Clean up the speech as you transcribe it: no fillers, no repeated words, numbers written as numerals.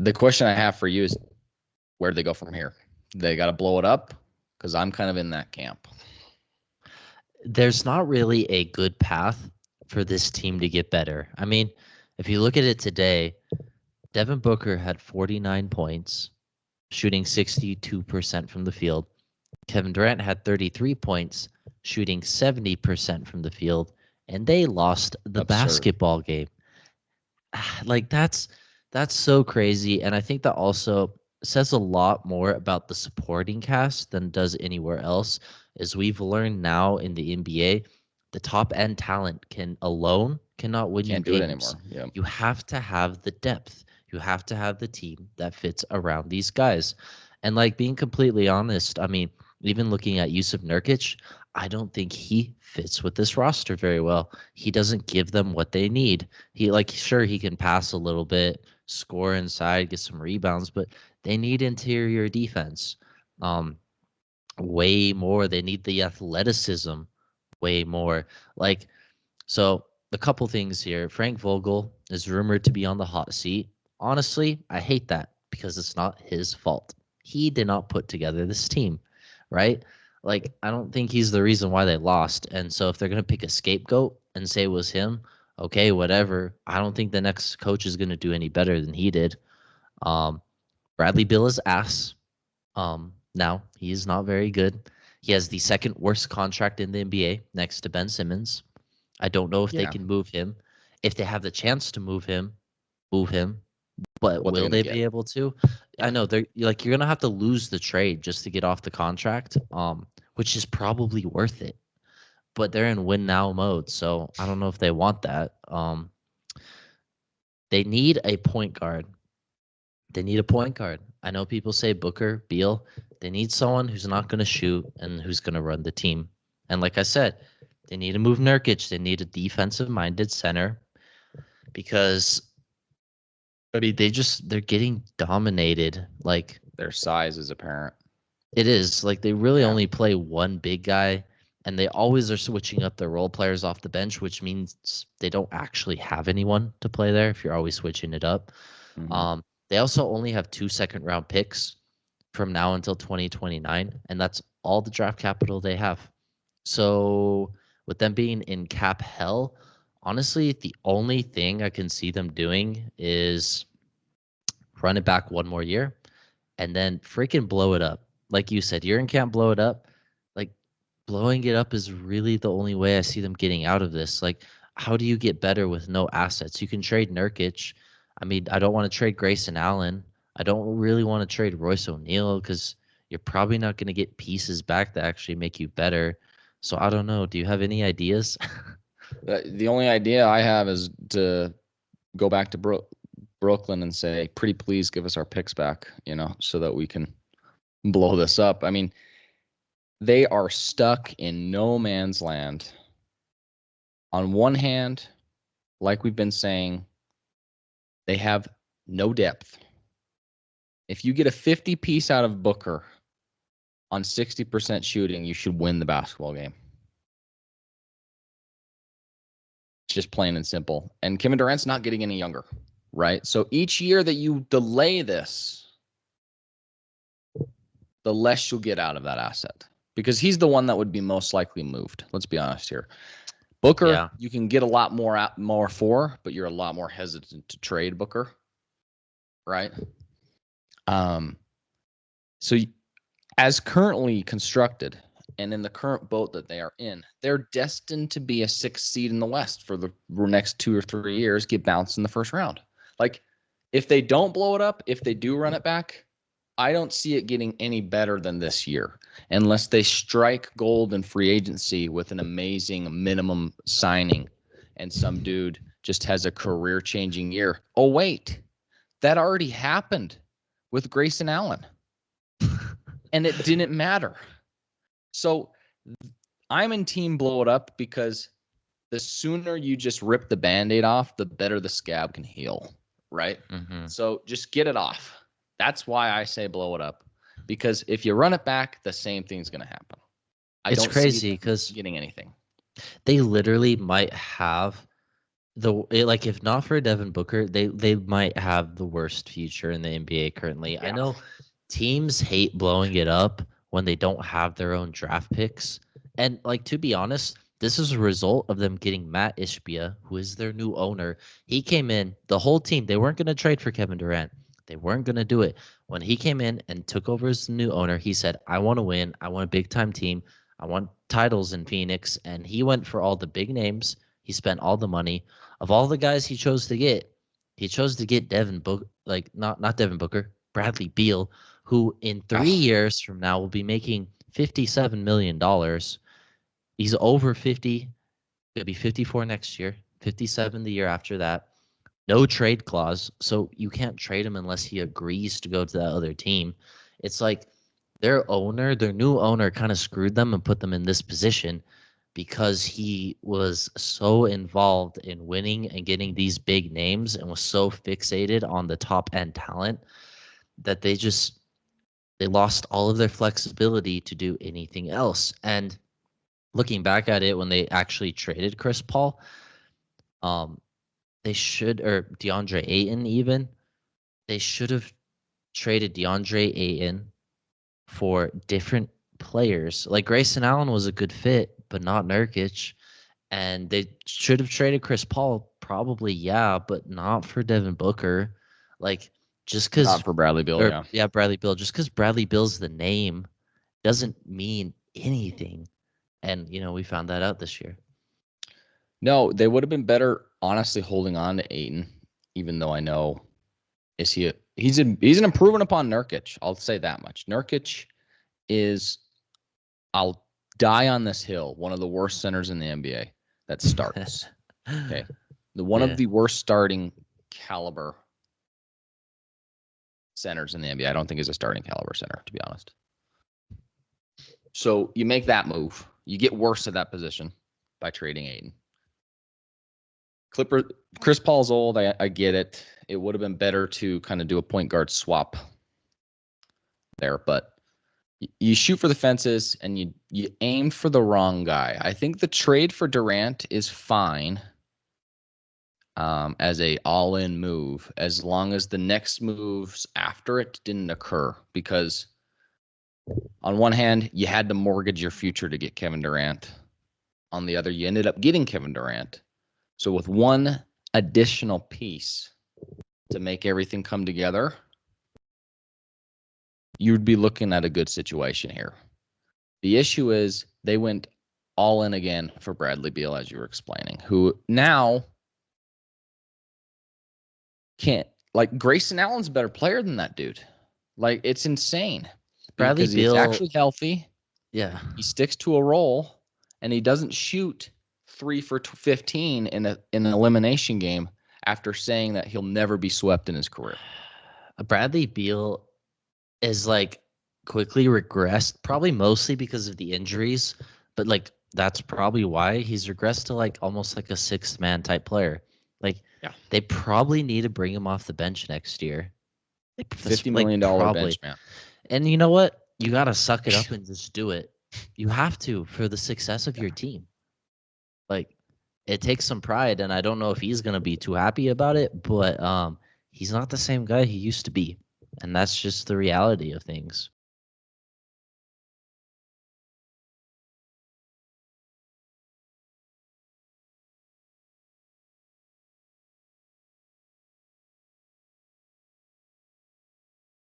The question I have for you is, where do they go from here? They got to blow it up, because I'm kind of in that camp. There's not really a good path for this team to get better. I mean, if you look at it today, Devin Booker had 49 points, shooting 62% from the field. Kevin Durant had 33 points, shooting 70% from the field, and they lost the Absurd. basketball game. Like that's so crazy, and I think that also says a lot more about the supporting cast than does anywhere else. As we've learned now in the NBA, the top end talent cannot win you Can't do it games. anymore. Yeah. You have to have the depth. You have to have the team that fits around these guys. And like being completely honest, I mean, even looking at Yusuf Nurkic, I don't think he fits with this roster very well. He doesn't give them what they need. He like sure he can pass a little bit, score inside, get some rebounds, but they need interior defense. Um, way more. They need the athleticism way more. Like so a couple things here. Frank Vogel is rumored to be on the hot seat. Honestly, I hate that because it's not his fault. He did not put together this team, right? Like, I don't think he's the reason why they lost. And so if they're going to pick a scapegoat and say it was him, okay, whatever. I don't think the next coach is going to do any better than he did. Um, Bradley Beal is ass. Now, he is not very good. He has the second worst contract in the NBA next to Ben Simmons. I don't know if they Yeah. can move him. If they have the chance to move him, move him. But What they're will gonna they get? be able to? I Yeah. know they're like you're gonna have to lose the trade just to get off the contract, which is probably worth it. But they're in win now mode, so I don't know if they want that. They need a point guard. They need a point guard. I know people say Booker, Beal. They need someone who's not going to shoot and who's going to run the team. And like I said, they need to move Nurkic. They need a defensive-minded center because I mean they're getting dominated. Like Their size is apparent. it is like they really Yeah. only play one big guy, and they always are switching up their role players off the bench, which means they don't actually have anyone to play there if you're always switching it up. Mm-hmm. They also only have 2 second-round picks from now until 2029, and that's all the draft capital they have. So with them being in cap hell, honestly, the only thing I can see them doing is run it back one more year and then freaking blow it up. Like you said, you're in camp, blow it up. Like blowing it up is really the only way I see them getting out of this. Like, how do you get better with no assets? You can trade Nurkic. I mean, I don't want to trade Grayson Allen. I don't really want to trade Royce O'Neal because you're probably not going to get pieces back that actually make you better. So I don't know. Do you have any ideas? The only idea I have is to go back to Brooklyn and say, pretty please give us our picks back, so that we can blow this up. I mean, they are stuck in no man's land. On one hand, like we've been saying, they have no depth. If you get a 50 piece out of Booker on 60% shooting, you should win the basketball game. Just plain and simple. And Kevin Durant's not getting any younger, right? So each year that you delay this, the less you'll get out of that asset, because he's the one that would be most likely moved. Let's be honest here. Booker, Yeah. you can get a lot more for, but you're a lot more hesitant to trade Booker, right? So as currently constructed and in the current boat that they are in, they're destined to be a 6th seed in the West for the next 2 or 3 years, get bounced in the first round. Like, if they don't blow it up, if they do run it back, I don't see it getting any better than this year unless they strike gold in free agency with an amazing minimum signing and some dude just has a career-changing year. Oh, wait, that already happened with Grayson Allen, and it didn't matter. So I'm in team blow it up because the sooner you just rip the Band-Aid off, the better the scab can heal, right? Mm-hmm. So just get it off. That's why I say blow it up, because if you run it back, the same thing's going to happen. I It's don't see crazy them because getting anything. they literally might have like if not for Devin Booker, they might have the worst future in the NBA currently. I Yeah. know teams hate blowing it up when they don't have their own draft picks. And like to be honest, this is a result of them getting Matt Ishbia, who is their new owner. He came in, the whole team, they weren't going to trade for Kevin Durant. They weren't going to do it. When he came in and took over as the new owner, he said, I want to win. I want a big time team. I want titles in Phoenix. And he went for all the big names. He spent all the money. Of all the guys he chose to get, he chose to get Devin Booker, like not Devin Booker, Bradley Beal, who in 3 years from now will be making $57 million. He's over 50. He'll be 54 next year, 57 the year after that. No trade clause, so you can't trade him unless he agrees to go to that other team. It's like their new owner, kind of screwed them and put them in this position because he was so involved in winning and getting these big names and was so fixated on the top end talent that they lost all of their flexibility to do anything else. And looking back at it, when they actually traded Chris Paul, they should, or DeAndre Ayton even, they should have traded DeAndre Ayton for different players. Like Grayson Allen was a good fit, but not Nurkic. And they should have traded Chris Paul, probably, yeah, but not for Devin Booker. Like, just because. Not for Bradley Beal, yeah. Bradley Beal. Just because Bradley Beal's the name doesn't mean anything. And, we found that out this year. No, they would have been better, honestly, holding on to Ayton, even though I know he's an improvement upon Nurkic. I'll say that much. Nurkic is, I'll die on this hill, one of the worst centers in the NBA that starts. Okay. One of the worst starting caliber centers in the NBA. I don't think is a starting caliber center, to be honest. So you make that move. You get worse at that position by trading Ayton. Chris Paul's old. I get it. It would have been better to kind of do a point guard swap there, but you shoot for the fences and you aim for the wrong guy. I think the trade for Durant is fine as a all-in move, as long as the next moves after it didn't occur. Because on one hand, you had to mortgage your future to get Kevin Durant. On the other, you ended up getting Kevin Durant. So with one additional piece to make everything come together, you'd be looking at a good situation here. The issue is they went all in again for Bradley Beal, as you were explaining, who now can't, like, Grayson Allen's a better player than that dude. Like, it's insane. Bradley Beal, he's actually healthy. Yeah. He sticks to a role, and he doesn't shoot 3 for 15 in an elimination game after saying that he'll never be swept in his career. Bradley Beal is like quickly regressed, probably mostly because of the injuries, but like that's probably why he's regressed to like almost like a sixth man type player. Like, they probably need to bring him off the bench next year. Like $50 million bench man. And you know what? You got to suck it up and just do it. You have to for the success of your team. Like, it takes some pride, and I don't know if he's going to be too happy about it, but he's not the same guy he used to be. And that's just the reality of things.